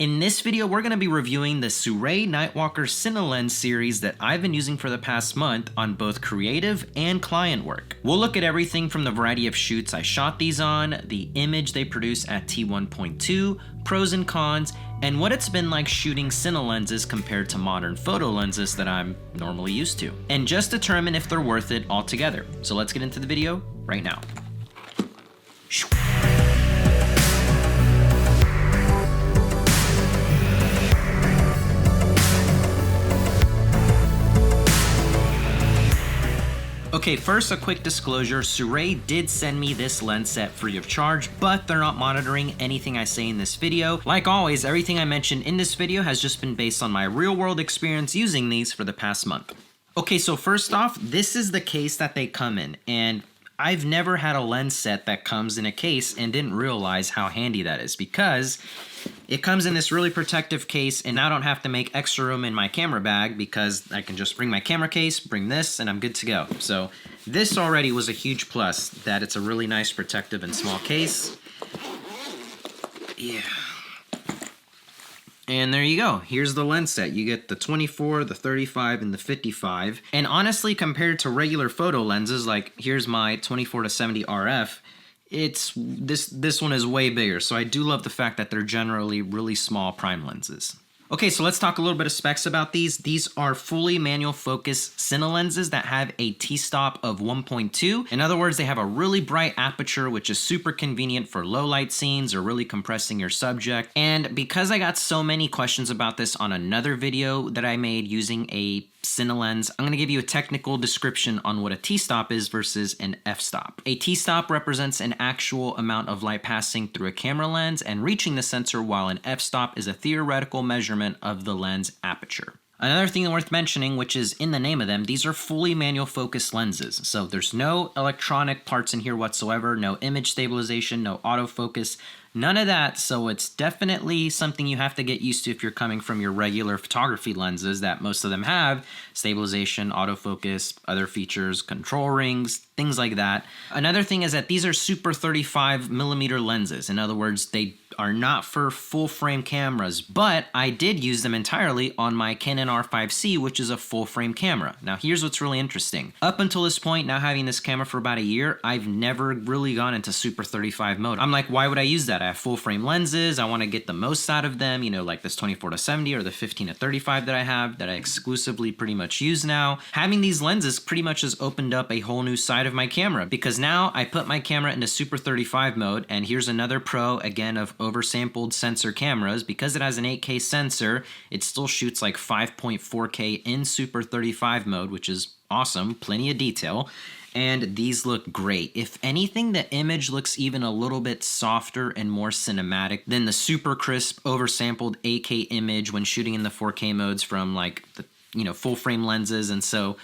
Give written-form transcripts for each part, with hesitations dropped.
In this video, we're going to be reviewing the Sirui Nightwalker Cinelens series that I've been using for the past month on both creative and client work. We'll look at everything from the variety of shoots I shot these on, the image they produce at T1.2, pros and cons, and what it's been like shooting cine lenses compared to modern photo lenses that I'm normally used to, and just determine if they're worth it altogether. So let's get into the video right now. Okay, first a quick disclosure, Sirui did send me this lens set free of charge, but they're not monitoring anything I say in this video. Like always, everything I mentioned in this video has just been based on my real world experience using these for the past month. Okay, so first off, this is the case that they come in, and I've never had a lens set that comes in a case and didn't realize how handy that is, because it comes in this really protective case, and now I don't have to make extra room in my camera bag because I can just bring my camera case, bring this, and I'm good to go. So this already was a huge plus, that it's a really nice protective and small case. Yeah. And there you go. Here's the lens set. You get the 24, the 35, and the 55. And honestly, compared to regular photo lenses, like here's my 24 to 70 RF, this one is way bigger. So I do love the fact that they're generally really small prime lenses. Okay, so let's talk a little bit of specs about these. These are fully manual focus cine lenses that have a t-stop of 1.2. In other words, they have a really bright aperture, which is super convenient for low light scenes or really compressing your subject. And because I got so many questions about this on another video that I made using a cine lens, I'm gonna give you a technical description on what a t-stop is versus an f-stop. A t-stop represents an actual amount of light passing through a camera lens and reaching the sensor, while an f-stop is a theoretical measurement of the lens aperture. Another thing worth mentioning, which is in the name of them, these are fully manual focus lenses. So there's no electronic parts in here whatsoever, no image stabilization, no autofocus, none of that. So it's definitely something you have to get used to if you're coming from your regular photography lenses that most of them have: stabilization, autofocus, other features, control rings, things like that. Another thing is that these are super 35mm lenses. In other words, they are not for full frame cameras, but I did use them entirely on my Canon R5C, which is a full frame camera. Now here's what's really interesting. Up until this point, now having this camera for about a year, I've never really gone into super 35 mode. I'm like, why would I use that? I have full frame lenses. I want to get the most out of them, you know, like this 24 to 70 or the 15 to 35 that I have, that I exclusively pretty much use now. Having these lenses pretty much has opened up a whole new side of my camera, because now I put my camera into super 35 mode, and here's another pro again of oversampled sensor cameras. Because it has an 8K sensor, it still shoots like 5.4K in super 35 mode, which is awesome, plenty of detail. And these look great. If anything, the image looks even a little bit softer and more cinematic than the super crisp oversampled 8K image when shooting in the 4K modes from like the full frame lenses. And so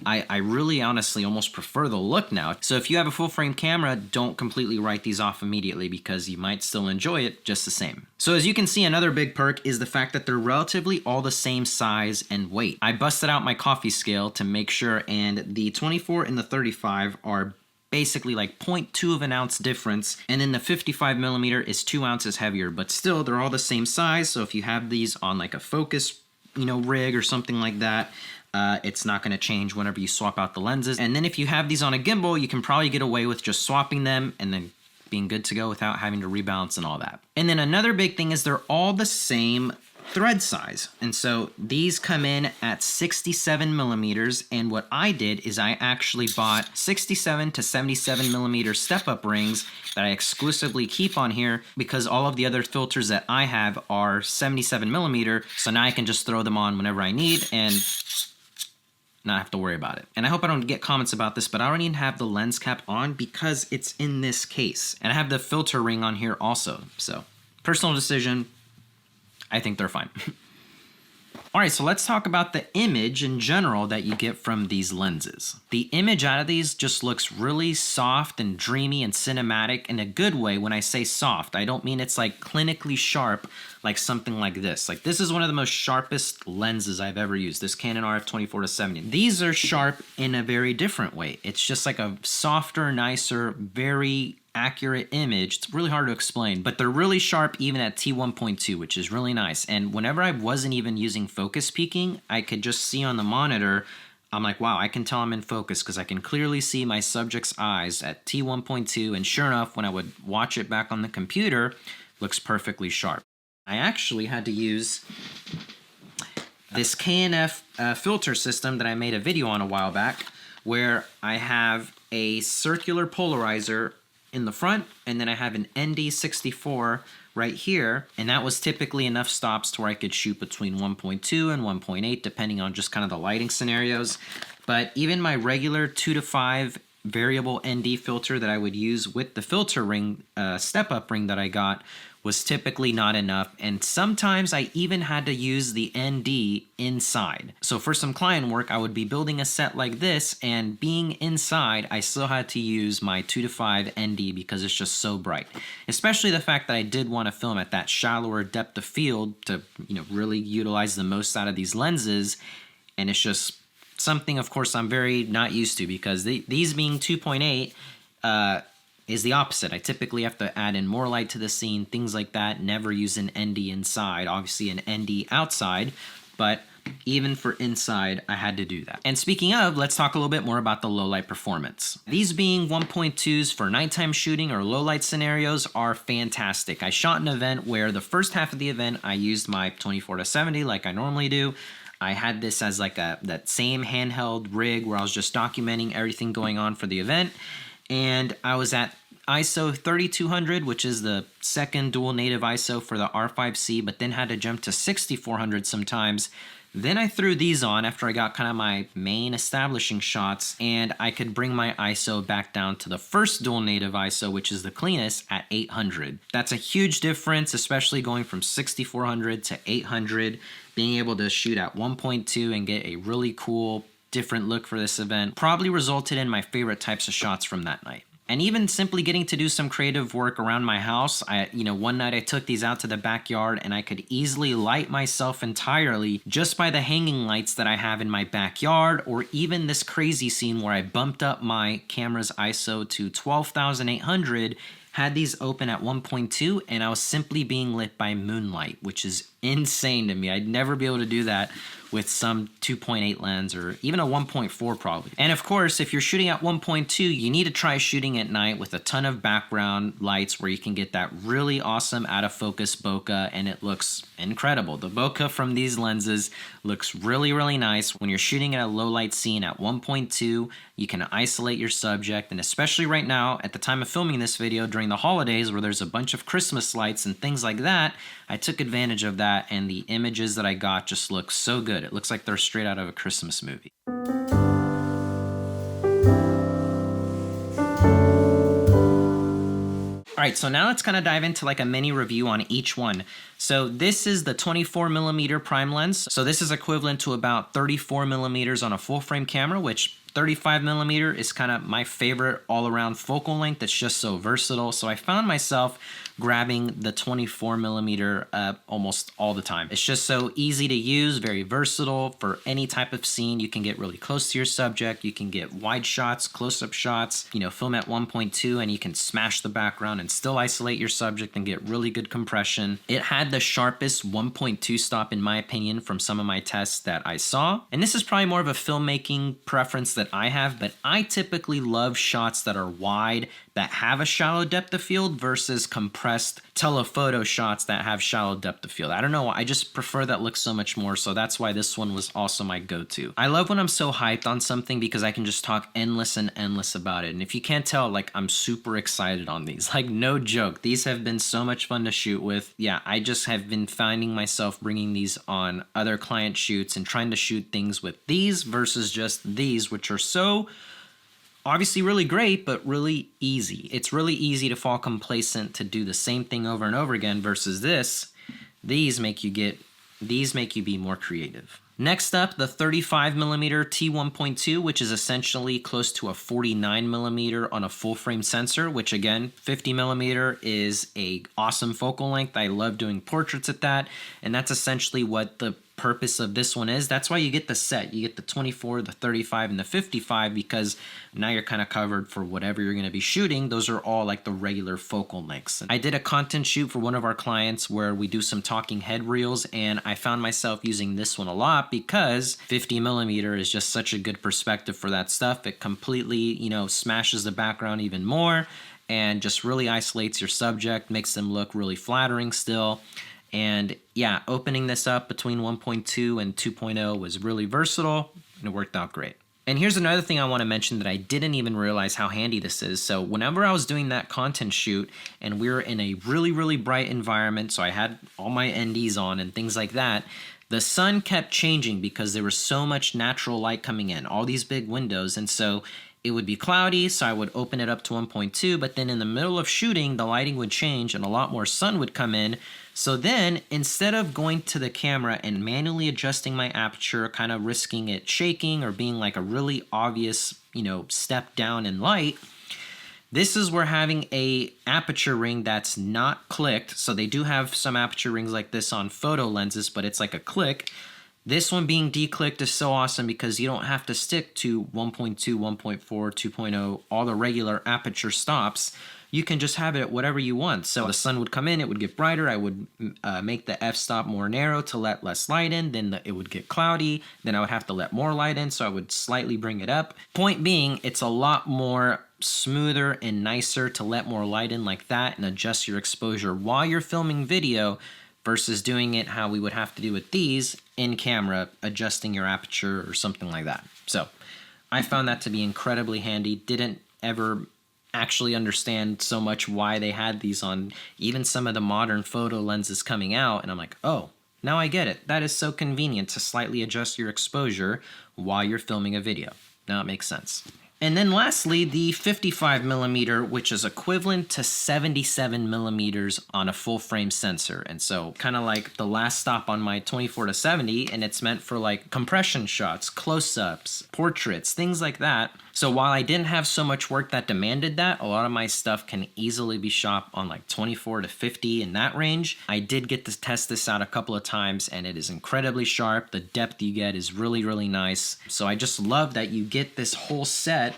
I really honestly almost prefer the look now. So if you have a full frame camera, don't completely write these off immediately, because you might still enjoy it just the same. So as you can see, another big perk is the fact that they're relatively all the same size and weight. I busted out my coffee scale to make sure, and the 24 and the 35 are basically like 0.2 of an ounce difference, and then the 55mm is 2 ounces heavier, but still they're all the same size. So if you have these on like a focus rig or something like that, it's not going to change whenever you swap out the lenses. And then if you have these on a gimbal, you can probably get away with just swapping them and then being good to go without having to rebalance and all that. And then another big thing is they're all the same thread size. And so these come in at 67mm, and what I did is I actually bought 67 to 77mm step-up rings that I exclusively keep on here, because all of the other filters that I have are 77mm, so now I can just throw them on whenever I need and not have to worry about it. And I hope I don't get comments about this, but I don't even have the lens cap on because it's in this case. And I have the filter ring on here also. So personal decision, I think they're fine. All right, so let's talk about the image in general that you get from these lenses. The image out of these just looks really soft and dreamy and cinematic in a good way. When I say soft, I don't mean it's like clinically sharp like something like this. Like this is one of the most sharpest lenses I've ever used, this Canon RF 24 to 70. These are sharp in a very different way. It's just like a softer, nicer, very accurate image. It's really hard to explain, but they're really sharp even at T1.2, which is really nice. And whenever I wasn't even using focus peaking, I could just see on the monitor, I'm like, wow, I can tell I'm in focus because I can clearly see my subject's eyes at T1.2. And sure enough, when I would watch it back on the computer, it looks perfectly sharp. I actually had to use this KNF filter system that I made a video on a while back, where I have a circular polarizer in the front, and then I have an ND64 right here, and that was typically enough stops to where I could shoot between 1.2 and 1.8, depending on just kind of the lighting scenarios. But even my regular 2:5 variable ND filter that I would use with the filter ring, step-up ring that I got, was typically not enough, and sometimes I even had to use the ND inside. So for some client work, I would be building a set like this, and being inside, I still had to use my 2:5 ND because it's just so bright. Especially the fact that I did want to film at that shallower depth of field to, really utilize the most out of these lenses, and it's just something, of course, I'm very not used to because these being 2.8, is the opposite. I typically have to add in more light to the scene, things like that. Never use an ND inside, obviously an ND outside, but even for inside, I had to do that. And speaking of, let's talk a little bit more about the low light performance. These being 1.2s for nighttime shooting or low light scenarios are fantastic. I shot an event where the first half of the event, I used my 24-70 like I normally do. I had this as like that same handheld rig where I was just documenting everything going on for the event. And I was at ISO 3200, which is the second dual native ISO for the R5C, but then had to jump to 6400 sometimes. Then I threw these on after I got kind of my main establishing shots, and I could bring my ISO back down to the first dual native ISO, which is the cleanest, at 800. That's a huge difference, especially going from 6400 to 800, being able to shoot at 1.2 and get a really cool different look for this event probably resulted in my favorite types of shots from that night. And even simply getting to do some creative work around my house, one night I took these out to the backyard and I could easily light myself entirely just by the hanging lights that I have in my backyard, or even this crazy scene where I bumped up my camera's ISO to 12,800, had these open at 1.2, and I was simply being lit by moonlight, which is insane to me. I'd never be able to do that with some 2.8 lens or even a 1.4 probably. And of course, if you're shooting at 1.2, you need to try shooting at night with a ton of background lights where you can get that really awesome out of focus bokeh, and it looks incredible. The bokeh from these lenses looks really, really nice. When you're shooting at a low light scene at 1.2, you can isolate your subject, and especially right now, at the time of filming this video during the holidays where there's a bunch of Christmas lights and things like that, I took advantage of that, and the images that I got just look so good. It looks like they're straight out of a Christmas movie. All right, so now let's kind of dive into like a mini review on each one. So this is the 24mm prime lens. So this is equivalent to about 34mm on a full frame camera, which 35mm is kind of my favorite all-around focal length. It's just so versatile. So I found myself grabbing the 24mm almost all the time. It's just so easy to use, very versatile for any type of scene. You can get really close to your subject. You can get wide shots, close-up shots, film at 1.2, and you can smash the background and still isolate your subject and get really good compression. It had the sharpest 1.2 stop, in my opinion, from some of my tests that I saw. And this is probably more of a filmmaking preference that I have, but I typically love shots that are wide, that have a shallow depth of field versus compressed telephoto shots that have shallow depth of field. I don't know, I just prefer that look so much more, so that's why this one was also my go-to. I love when I'm so hyped on something because I can just talk endless and endless about it. And if you can't tell, like, I'm super excited on these. Like, no joke. These have been so much fun to shoot with. Yeah, I just have been finding myself bringing these on other client shoots and trying to shoot things with these versus just these, which are so obviously really great, but really easy. It's really easy to fall complacent to do the same thing over and over again versus this. These make you be more creative. Next up, the 35mm T1.2, which is essentially close to a 49mm on a full frame sensor, which again, 50mm is a awesome focal length. I love doing portraits at that, and that's essentially what the purpose of this one is. That's why you get the set. You get the 24, the 35, and the 55, because now you're kind of covered for whatever you're going to be shooting. Those are all like the regular focal lengths. I did a content shoot for one of our clients where we do some talking head reels, and I found myself using this one a lot because 50mm is just such a good perspective for that stuff. It completely, you know, smashes the background even more and just really isolates your subject, makes them look really flattering still. And yeah, opening this up between 1.2 and 2.0 was really versatile, and it worked out great. And here's another thing I want to mention that I didn't even realize how handy this is. So whenever I was doing that content shoot and we were in a really, really bright environment, so I had all my NDs on and things like that, the sun kept changing because there was so much natural light coming in, all these big windows. And so it would be cloudy, so I would open it up to 1.2, but then in the middle of shooting, the lighting would change and a lot more sun would come in. So then, instead of going to the camera and manually adjusting my aperture, kind of risking it shaking or being like a really obvious, you know, step down in light, this is where having a aperture ring that's not clicked. So they do have some aperture rings like this on photo lenses, but it's like a click. This one being declicked is so awesome because you don't have to stick to 1.2, 1.4, 2.0, all the regular aperture stops. You can just have it at whatever you want. So the sun would come in, it would get brighter. I would make the f-stop more narrow to let less light in. Then it would get cloudy. Then I would have to let more light in, so I would slightly bring it up. Point being, it's a lot more smoother and nicer to let more light in like that and adjust your exposure while you're filming video versus doing it how we would have to do with these in camera, adjusting your aperture or something like that. So I found that to be incredibly handy. Didn't ever actually understand so much why they had these on even some of the modern photo lenses coming out. And I'm like, oh, now I get it. That is so convenient to slightly adjust your exposure while you're filming a video. Now it makes sense. And then lastly, the 55mm, which is equivalent to 77mm on a full frame sensor. And so kind of like the last stop on my 24-70, and it's meant for like compression shots, close-ups, portraits, things like that. So while I didn't have so much work that demanded that, a lot of my stuff can easily be shot on like 24-50 in that range. I did get to test this out a couple of times, and it is incredibly sharp. The depth you get is really, really nice. So I just love that you get this whole set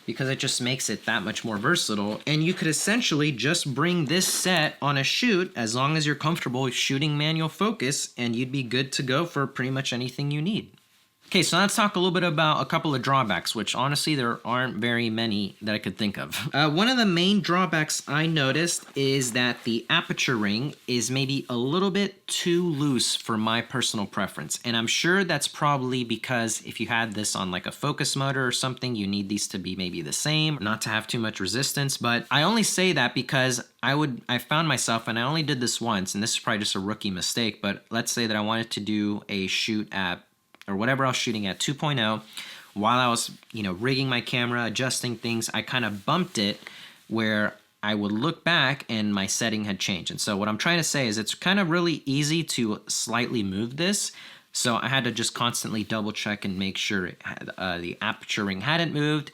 because it just makes it that much more versatile. And you could essentially just bring this set on a shoot as long as you're comfortable shooting manual focus, and you'd be good to go for pretty much anything you need. Okay, so let's talk a little bit about a couple of drawbacks, which honestly there aren't very many that I could think of. One of the main drawbacks I noticed is that the aperture ring is maybe a little bit too loose for my personal preference. And I'm sure that's probably because if you had this on like a focus motor or something, you need these to be maybe the same, not to have too much resistance. But I only say that because I found myself, and I only did this once, and this is probably just a rookie mistake, but let's say that I wanted to do a shoot at or whatever I was shooting at 2.0, while I was, rigging my camera, adjusting things, I kind of bumped it where I would look back and my setting had changed. And so what I'm trying to say is it's kind of really easy to slightly move this. So I had to just constantly double check and make sure the aperture ring hadn't moved.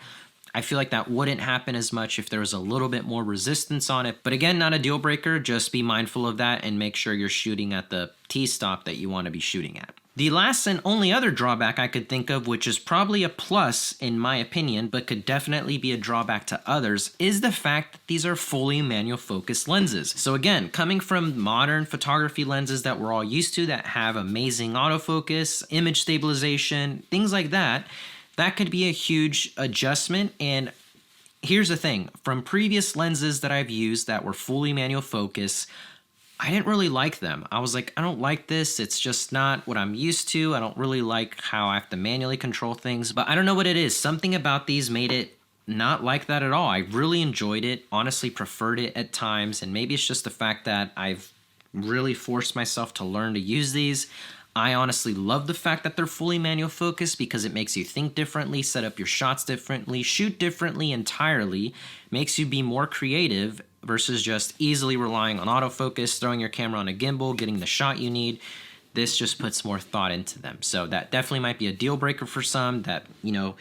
I feel like that wouldn't happen as much if there was a little bit more resistance on it. But again, not a deal breaker. Just be mindful of that and make sure you're shooting at the T-stop that you want to be shooting at. The last and only other drawback I could think of, which is probably a plus in my opinion, but could definitely be a drawback to others, is the fact that these are fully manual focus lenses. So again, coming from modern photography lenses that we're all used to that have amazing autofocus, image stabilization, things like that, that could be a huge adjustment. And here's the thing, from previous lenses that I've used that were fully manual focus, I didn't really like them. I was like, I don't like this. It's just not what I'm used to. I don't really like how I have to manually control things, but I don't know what it is. Something about these made it not like that at all. I really enjoyed it, honestly preferred it at times, and maybe it's just the fact that I've really forced myself to learn to use these. I honestly love the fact that they're fully manual focus because it makes you think differently, set up your shots differently, shoot differently entirely, makes you be more creative versus just easily relying on autofocus, throwing your camera on a gimbal, getting the shot you need. This just puts more thought into them. So that definitely might be a deal breaker for some, that, no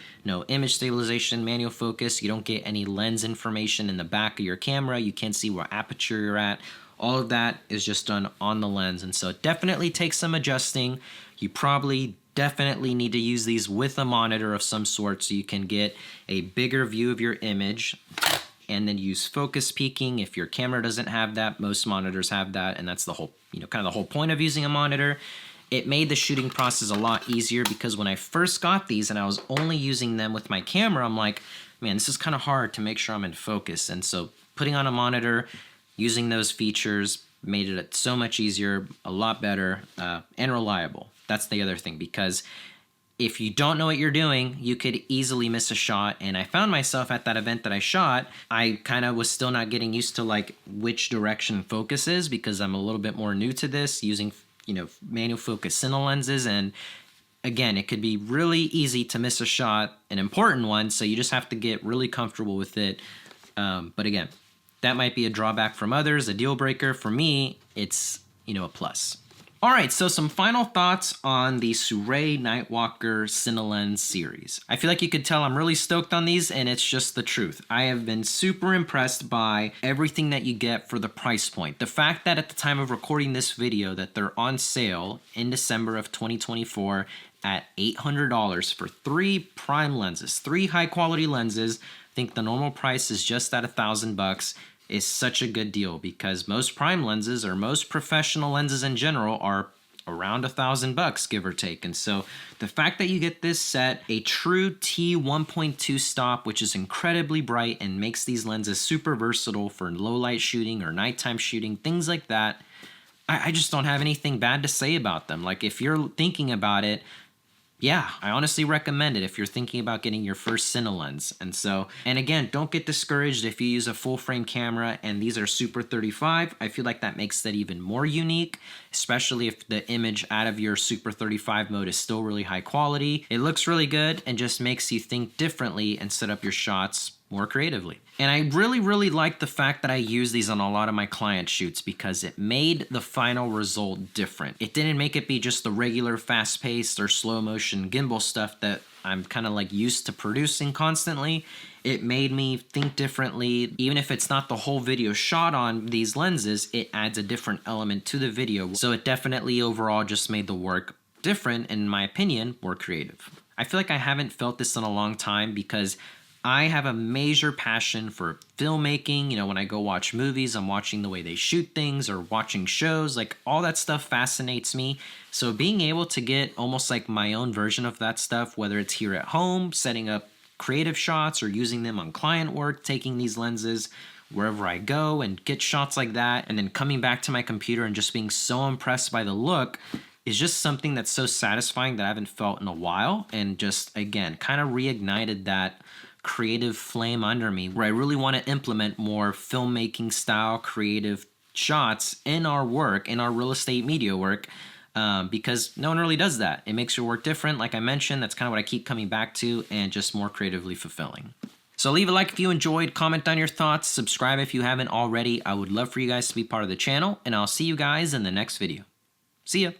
image stabilization, manual focus. You don't get any lens information in the back of your camera. You can't see what aperture you're at. All of that is just done on the lens. And so it definitely takes some adjusting. You probably definitely need to use these with a monitor of some sort so you can get a bigger view of your image. And then use focus peaking if your camera doesn't have that. Most monitors have that, and that's the whole, kind of the whole point of using a monitor. It made the shooting process a lot easier, because when I first got these and I was only using them with my camera, I'm like, man, this is kind of hard to make sure I'm in focus. And so putting on a monitor, using those features made it so much easier, a lot better, and reliable. That's the other thing, because if you don't know what you're doing, you could easily miss a shot. And I found myself at that event that I shot, I kind of was still not getting used to like which direction focus is, because I'm a little bit more new to this, using, manual focus cine lenses. And again, it could be really easy to miss a shot, an important one. So you just have to get really comfortable with it. But again, that might be a drawback from others, a deal breaker. For me, it's, a plus. All right, so some final thoughts on the Sirui Nightwalker Cinelens series. I feel like you could tell I'm really stoked on these, and it's just the truth. I have been super impressed by everything that you get for the price point. The fact that at the time of recording this video that they're on sale in December of 2024 at $800 for 3 prime lenses, 3 high quality lenses. I think the normal price is just at $1,000. Is such a good deal, because most prime lenses, or most professional lenses in general, are around $1,000, give or take. And so the fact that you get this set, a true T1.2 stop, which is incredibly bright and makes these lenses super versatile for low light shooting or nighttime shooting, things like that, I just don't have anything bad to say about them. Like, if you're thinking about it, yeah, I honestly recommend it if you're thinking about getting your first cine lens. And again, don't get discouraged if you use a full frame camera and these are Super 35. I feel like that makes that even more unique, especially if the image out of your Super 35 mode is still really high quality. It looks really good and just makes you think differently and set up your shots more creatively. And I really, really like the fact that I use these on a lot of my client shoots, because it made the final result different. It didn't make it be just the regular fast-paced or slow motion gimbal stuff that I'm kind of like used to producing constantly. It made me think differently. Even if it's not the whole video shot on these lenses, it adds a different element to the video. So it definitely overall just made the work different, and in my opinion, more creative. I feel like I haven't felt this in a long time, because I have a major passion for filmmaking. When I go watch movies, I'm watching the way they shoot things, or watching shows, like all that stuff fascinates me. So being able to get almost like my own version of that stuff, whether it's here at home, setting up creative shots, or using them on client work, taking these lenses wherever I go and get shots like that, and then coming back to my computer and just being so impressed by the look, is just something that's so satisfying that I haven't felt in a while. And just, again, kind of reignited that creative flame under me, where I really want to implement more filmmaking style creative shots in our work, in our real estate media work, because no one really does that. It makes your work different. Like I mentioned, that's kind of what I keep coming back to, and just more creatively fulfilling. So leave a like if you enjoyed, comment down your thoughts, subscribe if you haven't already. I would love for you guys to be part of the channel, and I'll see you guys in the next video. See ya.